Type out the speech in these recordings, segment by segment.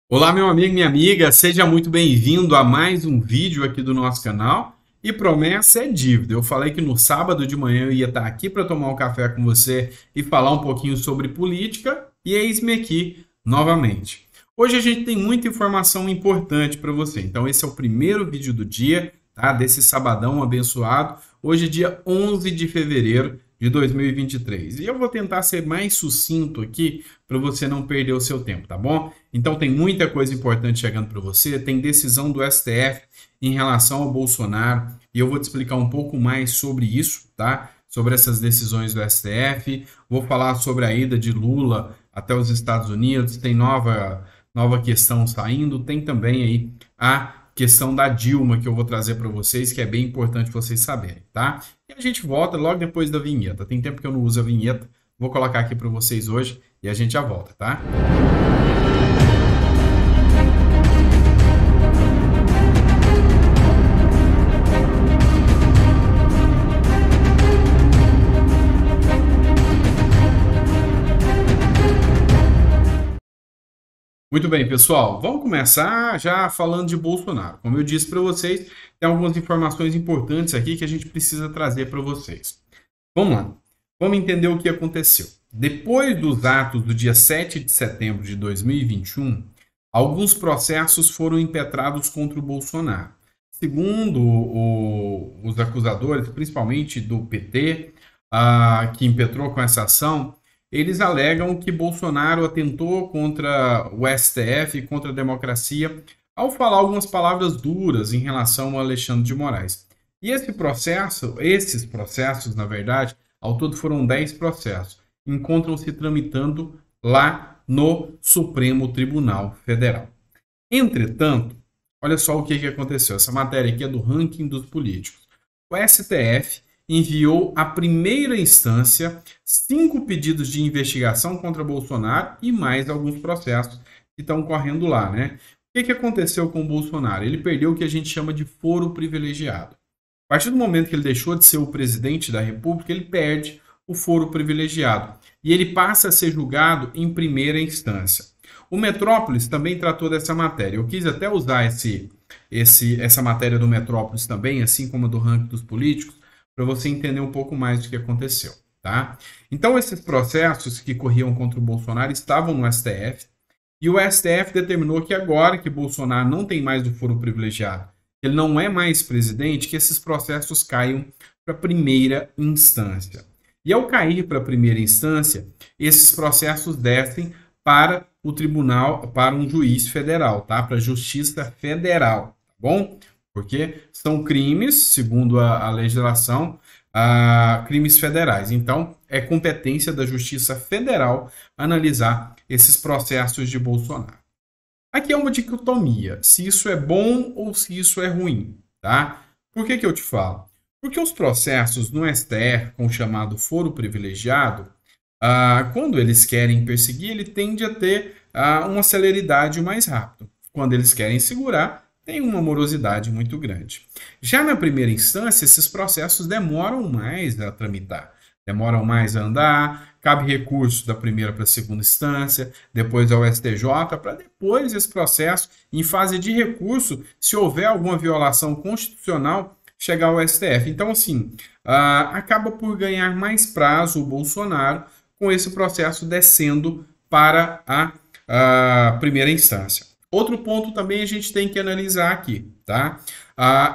Olá, meu amigo, minha amiga, seja muito bem-vindo a mais um vídeo aqui do nosso canal. E promessa é dívida. Eu falei que no sábado de manhã eu ia estar aqui para tomar um café com você e falar um pouquinho sobre política, e eis-me aqui novamente. Hoje a gente tem muita informação importante para você. Então esse é o primeiro vídeo do dia, tá? Desse sabadão abençoado. Hoje é dia 11 de fevereiro de 2023. E eu vou tentar ser mais sucinto aqui para você não perder o seu tempo, tá bom? Então tem muita coisa importante chegando para você, tem decisão do STF em relação ao Bolsonaro, e eu vou te explicar um pouco mais sobre isso, tá? Sobre essas decisões do STF, vou falar sobre a ida de Lula até os Estados Unidos, tem nova questão saindo, tem também aí a questão da Dilma que eu vou trazer para vocês, que é bem importante vocês saberem, tá? E a gente volta logo depois da vinheta. Tem tempo que eu não uso a vinheta, vou colocar aqui para vocês hoje e a gente já volta, tá? Muito bem, pessoal. Vamos começar já falando de Bolsonaro. Como eu disse para vocês, tem algumas informações importantes aqui que a gente precisa trazer para vocês. Vamos lá. Vamos entender o que aconteceu. Depois dos atos do dia 7 de setembro de 2021, alguns processos foram impetrados contra o Bolsonaro. Segundo os acusadores, principalmente do PT, que impetrou com essa ação, eles alegam que Bolsonaro atentou contra o STF, contra a democracia, ao falar algumas palavras duras em relação ao Alexandre de Moraes. E esses processos, na verdade, ao todo foram 10 processos, encontram-se tramitando lá no Supremo Tribunal Federal. Entretanto, olha só o que aconteceu. Essa matéria aqui é do ranking dos políticos. O STF enviou à primeira instância 5 pedidos de investigação contra Bolsonaro e mais alguns processos que estão correndo lá, né? O que aconteceu com o Bolsonaro? Ele perdeu o que a gente chama de foro privilegiado. A partir do momento que ele deixou de ser o presidente da República, ele perde o foro privilegiado e ele passa a ser julgado em primeira instância. O Metrópolis também tratou dessa matéria. Eu quis até usar essa matéria do Metrópolis também, assim como a do ranking dos políticos, para você entender um pouco mais do que aconteceu, tá? Então, esses processos que corriam contra o Bolsonaro estavam no STF, e o STF determinou que agora que Bolsonaro não tem mais o foro privilegiado, ele não é mais presidente, que esses processos caiam para a primeira instância. E ao cair para a primeira instância, esses processos descem para o tribunal, para um juiz federal, tá? Para a Justiça Federal, tá bom? Porque são crimes, segundo a legislação, crimes federais. Então, é competência da Justiça Federal analisar esses processos de Bolsonaro. Aqui é uma dicotomia, se isso é bom ou se isso é ruim, tá? Por que eu te falo? Porque os processos no STF, com o chamado foro privilegiado, quando eles querem perseguir, ele tende a ter uma celeridade mais rápida. Quando eles querem segurar, tem uma morosidade muito grande. Já na primeira instância, esses processos demoram mais a tramitar, demoram mais a andar, cabe recurso da primeira para a segunda instância, depois ao STJ, para depois esse processo, em fase de recurso, se houver alguma violação constitucional, chegar ao STF. Então, assim, acaba por ganhar mais prazo o Bolsonaro com esse processo descendo para a primeira instância. Outro ponto também a gente tem que analisar aqui, tá?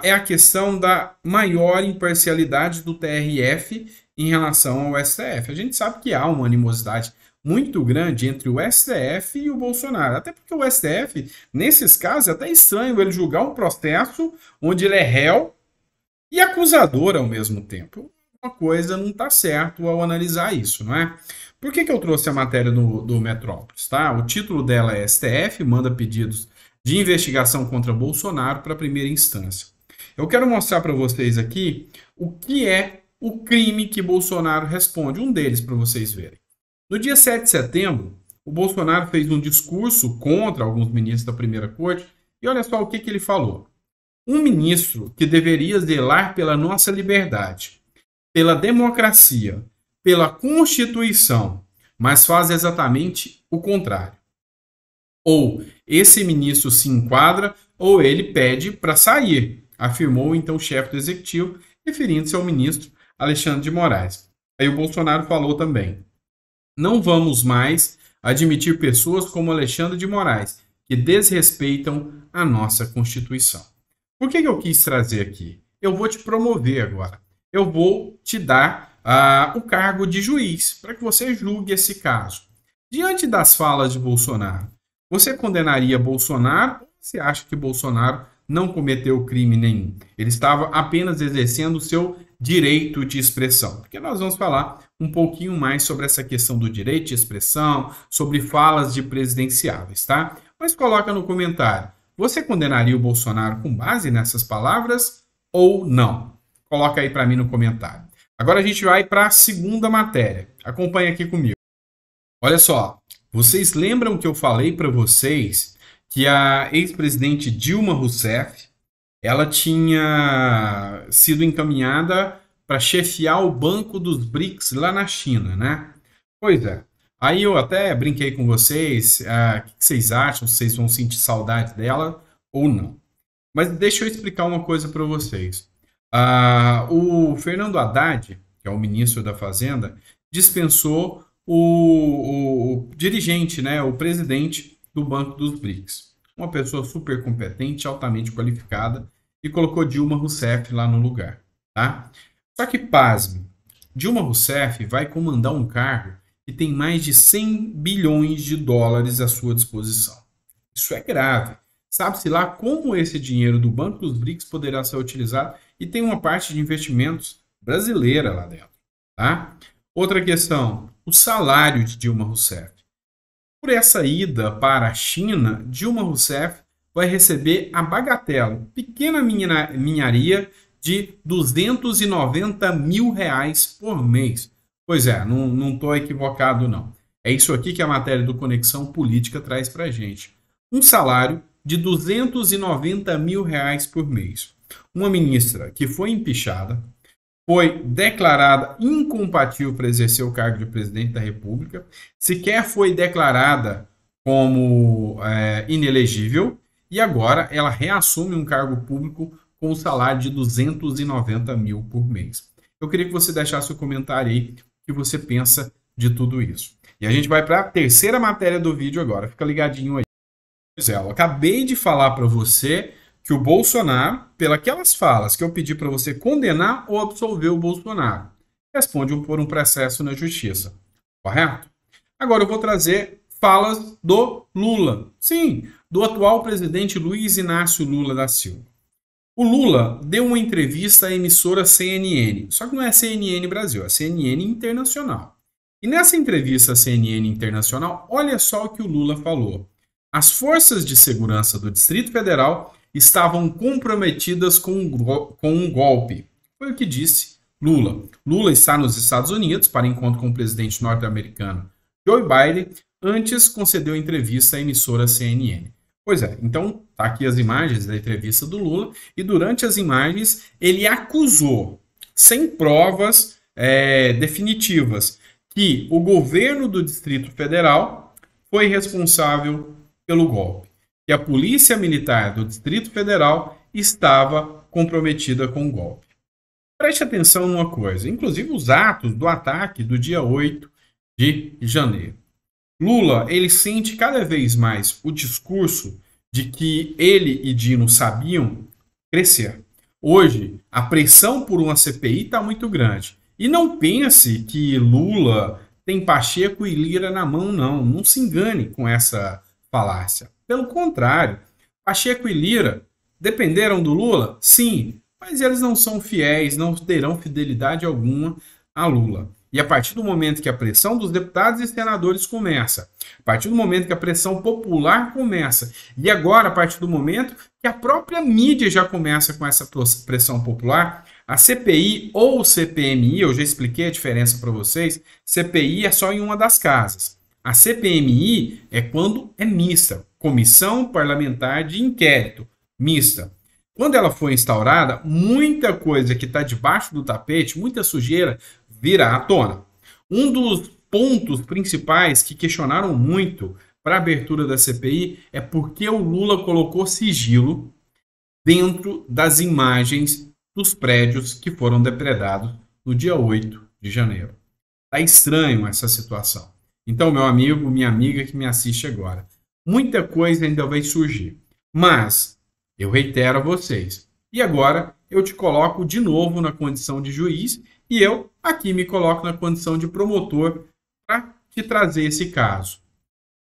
É a questão da maior imparcialidade do TRF em relação ao STF. A gente sabe que há uma animosidade muito grande entre o STF e o Bolsonaro. Até porque o STF, nesses casos, é até estranho ele julgar um processo onde ele é réu e acusador ao mesmo tempo. Uma coisa não está certo ao analisar isso, não é? Por que eu trouxe a matéria do Metrópolis? Tá? O título dela é STF manda pedidos de investigação contra Bolsonaro para a primeira instância. Eu quero mostrar para vocês aqui o que é o crime que Bolsonaro responde, um deles para vocês verem. No dia 7 de setembro, o Bolsonaro fez um discurso contra alguns ministros da primeira corte e olha só o que ele falou. Um ministro que deveria zelar pela nossa liberdade, pela democracia, pela Constituição, mas faz exatamente o contrário. Ou esse ministro se enquadra ou ele pede para sair, afirmou então o chefe do executivo, referindo-se ao ministro Alexandre de Moraes. Aí o Bolsonaro falou também: não vamos mais admitir pessoas como Alexandre de Moraes, que desrespeitam a nossa Constituição. Por que eu quis trazer aqui? Eu vou te promover agora. Eu vou te dar o cargo de juiz, para que você julgue esse caso. Diante das falas de Bolsonaro, você condenaria Bolsonaro ou você acha que Bolsonaro não cometeu crime nenhum? Ele estava apenas exercendo o seu direito de expressão. Porque nós vamos falar um pouquinho mais sobre essa questão do direito de expressão, sobre falas de presidenciáveis, tá? Mas coloca no comentário, você condenaria o Bolsonaro com base nessas palavras ou não? Coloca aí para mim no comentário. Agora a gente vai para a segunda matéria. Acompanha aqui comigo. Olha só, vocês lembram que eu falei para vocês que a ex-presidente Dilma Rousseff, ela tinha sido encaminhada para chefiar o Banco dos BRICS lá na China, né? Pois é. Aí eu até brinquei com vocês, o que vocês acham, se vocês vão sentir saudade dela ou não. Mas deixa eu explicar uma coisa para vocês. O Fernando Haddad, que é o ministro da Fazenda, dispensou o dirigente, né, o presidente do Banco dos BRICS. Uma pessoa super competente, altamente qualificada, e colocou Dilma Rousseff lá no lugar. Tá? Só que, pasme, Dilma Rousseff vai comandar um cargo que tem mais de 100 bilhões de dólares à sua disposição. Isso é grave. Sabe-se lá como esse dinheiro do Banco dos BRICS poderá ser utilizado e tem uma parte de investimentos brasileira lá dentro. Tá? Outra questão, o salário de Dilma Rousseff. Por essa ida para a China, Dilma Rousseff vai receber a bagatela, pequena ninharia de R$290 mil por mês. Pois é, não estou equivocado não. É isso aqui que a matéria do Conexão Política traz para a gente. Um salário de R$290 mil por mês. Uma ministra que foi empichada, foi declarada incompatível para exercer o cargo de presidente da República, sequer foi declarada como inelegível, e agora ela reassume um cargo público com um salário de R$290 mil por mês. Eu queria que você deixasse o comentário aí, o que você pensa de tudo isso. E a gente vai para a terceira matéria do vídeo agora, fica ligadinho aí. Pois é, eu acabei de falar para você que o Bolsonaro, pelas falas que eu pedi para você condenar ou absolver o Bolsonaro, responde por um processo na justiça. Correto? Agora eu vou trazer falas do Lula. Sim, do atual presidente Luiz Inácio Lula da Silva. O Lula deu uma entrevista à emissora CNN, só que não é CNN Brasil, é CNN Internacional. E nessa entrevista à CNN Internacional, olha só o que o Lula falou. As forças de segurança do Distrito Federal estavam comprometidas com um golpe. Foi o que disse Lula. Lula está nos Estados Unidos para encontro com o presidente norte-americano Joe Biden, antes concedeu entrevista à emissora CNN. Pois é, então tá aqui as imagens da entrevista do Lula, e durante as imagens ele acusou, sem provas definitivas, que o governo do Distrito Federal foi responsável pelo golpe, que a Polícia Militar do Distrito Federal estava comprometida com o golpe. Preste atenção numa coisa, inclusive os atos do ataque do dia 8 de janeiro. Lula, ele sente cada vez mais o discurso de que ele e Dino sabiam crescer. Hoje, a pressão por uma CPI está muito grande. E não pense que Lula tem Pacheco e Lira na mão, não. Não se engane com essa falácia. Pelo contrário, Pacheco e Lira dependeram do Lula? Sim, mas eles não são fiéis, não terão fidelidade alguma a Lula. E a partir do momento que a pressão dos deputados e senadores começa, a partir do momento que a pressão popular começa, e agora a partir do momento que a própria mídia já começa com essa pressão popular, a CPI ou CPMI, eu já expliquei a diferença para vocês, CPI é só em uma das casas. A CPMI é quando é mista, Comissão Parlamentar de Inquérito, mista. Quando ela foi instaurada, muita coisa que está debaixo do tapete, muita sujeira, virá à tona. Um dos pontos principais que questionaram muito para a abertura da CPI é porque o Lula colocou sigilo dentro das imagens dos prédios que foram depredados no dia 8 de janeiro. Tá estranho essa situação. Então, meu amigo, minha amiga que me assiste agora, muita coisa ainda vai surgir. Mas eu reitero a vocês. E agora eu te coloco de novo na condição de juiz e eu aqui me coloco na condição de promotor para te trazer esse caso.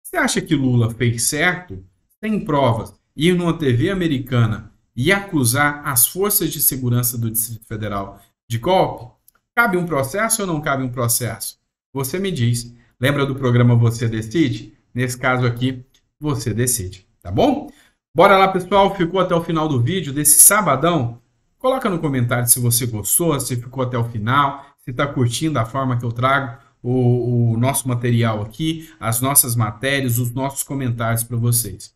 Você acha que Lula fez certo, sem provas, ir numa TV americana e acusar as forças de segurança do Distrito Federal de golpe? Cabe um processo ou não cabe um processo? Você me diz. Lembra do programa Você Decide? Nesse caso aqui, você decide, tá bom? Bora lá, pessoal. Ficou até o final do vídeo desse sabadão? Coloca no comentário se você gostou, se ficou até o final, se está curtindo a forma que eu trago o nosso material aqui, as nossas matérias, os nossos comentários para vocês.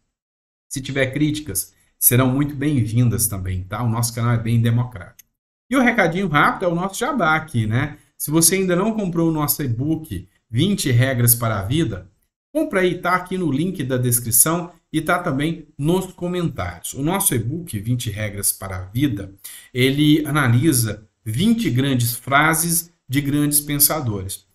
Se tiver críticas, serão muito bem-vindas também, tá? O nosso canal é bem democrático. E o recadinho rápido é o nosso jabá aqui, né? Se você ainda não comprou o nosso e-book 20 Regras para a Vida, compra aí, tá aqui no link da descrição e tá também nos comentários. O nosso e-book 20 Regras para a Vida, ele analisa 20 grandes frases de grandes pensadores.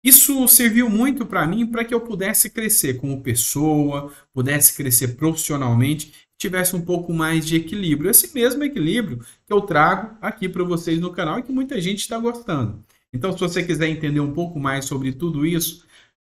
Isso serviu muito para mim para que eu pudesse crescer como pessoa, pudesse crescer profissionalmente, tivesse um pouco mais de equilíbrio. Esse mesmo equilíbrio que eu trago aqui para vocês no canal e que muita gente está gostando. Então, se você quiser entender um pouco mais sobre tudo isso,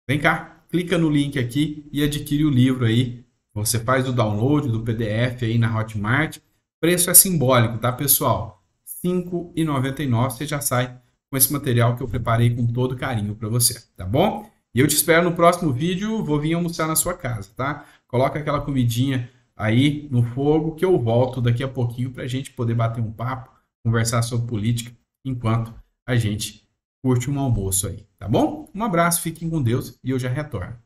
vem cá, clica no link aqui e adquire o livro aí. Você faz o download do PDF aí na Hotmart. O preço é simbólico, tá, pessoal? R$ 5,99 você já sai com esse material que eu preparei com todo carinho para você, tá bom? E eu te espero no próximo vídeo, vou vir almoçar na sua casa, tá? Coloca aquela comidinha aí no fogo que eu volto daqui a pouquinho para a gente poder bater um papo, conversar sobre política, enquanto a gente curte um almoço aí, tá bom? Um abraço, fiquem com Deus e eu já retorno.